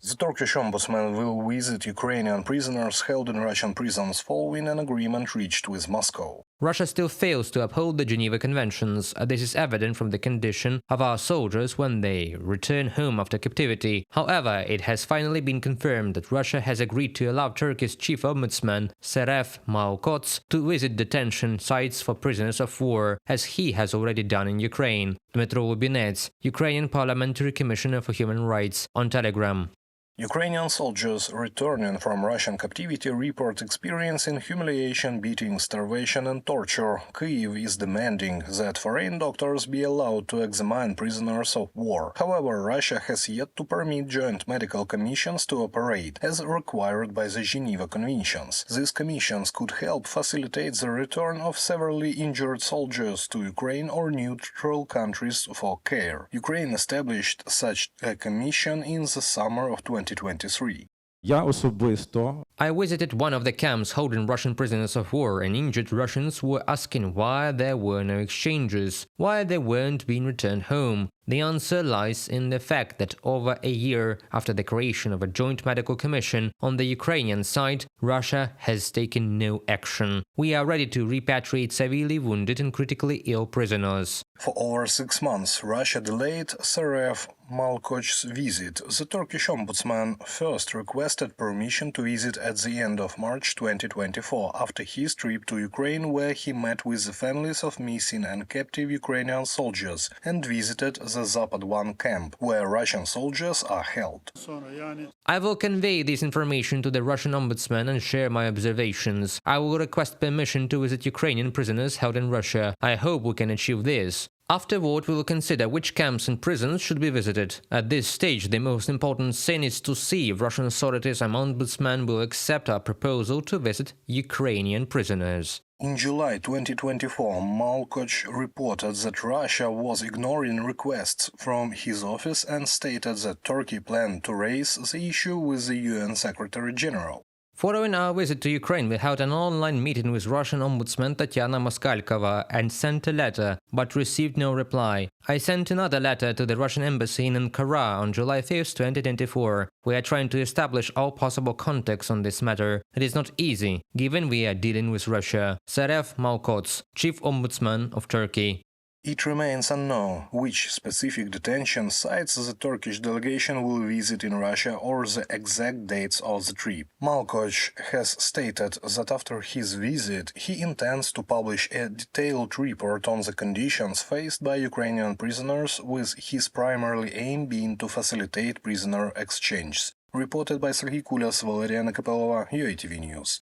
The Turkish ombudsman will visit Ukrainian prisoners held in Russian prisons following an agreement reached with Moscow. Russia still fails to uphold the Geneva Conventions. This is evident from the condition of our soldiers when they return home after captivity. However, it has finally been confirmed that Russia has agreed to allow Turkey's chief ombudsman, Seref Malkots, to visit detention sites for prisoners of war, as he has already done in Ukraine. Dmytro Lubinets, Ukrainian Parliamentary Commissioner for Human Rights, on Telegram. Ukrainian soldiers returning from Russian captivity report experiencing humiliation, beating, starvation and torture. Kyiv is demanding that foreign doctors be allowed to examine prisoners of war. However, Russia has yet to permit joint medical commissions to operate, as required by the Geneva Conventions. These commissions could help facilitate the return of severely injured soldiers to Ukraine or neutral countries for care. Ukraine established such a commission in the summer of 2023. I visited one of the camps holding Russian prisoners of war, and injured Russians were asking why there were no exchanges, why they weren't being returned home. The answer lies in the fact that over a year after the creation of a joint medical commission on the Ukrainian side, Russia has taken no action. We are ready to repatriate severely wounded and critically ill prisoners. For over 6 months, Russia delayed Seref Malkoch's visit. The Turkish ombudsman first requested permission to visit at the end of March 2024 after his trip to Ukraine, where he met with the families of missing and captive Ukrainian soldiers and visited the Zapad 1 camp, where Russian soldiers are held. I will convey this information to the Russian ombudsman and share my observations. I will request permission to visit Ukrainian prisoners held in Russia. I hope we can achieve this. Afterward, we will consider which camps and prisons should be visited. At this stage, the most important thing is to see if Russian authorities and ombudsman will accept our proposal to visit Ukrainian prisoners. In July 2024, Malkoch reported that Russia was ignoring requests from his office and stated that Turkey planned to raise the issue with the UN Secretary-General. Following our visit to Ukraine, we held an online meeting with Russian Ombudsman Tatyana Moskalkova and sent a letter, but received no reply. I sent another letter to the Russian embassy in Ankara on July 5, 2024. We are trying to establish all possible contacts on this matter. It is not easy, given we are dealing with Russia. Seref Malkots, Chief Ombudsman of Turkey. It remains unknown which specific detention sites the Turkish delegation will visit in Russia or the exact dates of the trip. Malkoch has stated that after his visit, he intends to publish a detailed report on the conditions faced by Ukrainian prisoners, with his primary aim being to facilitate prisoner exchanges. Reported by Serhiy Kulias, Valeriana Kapelova, UATV News.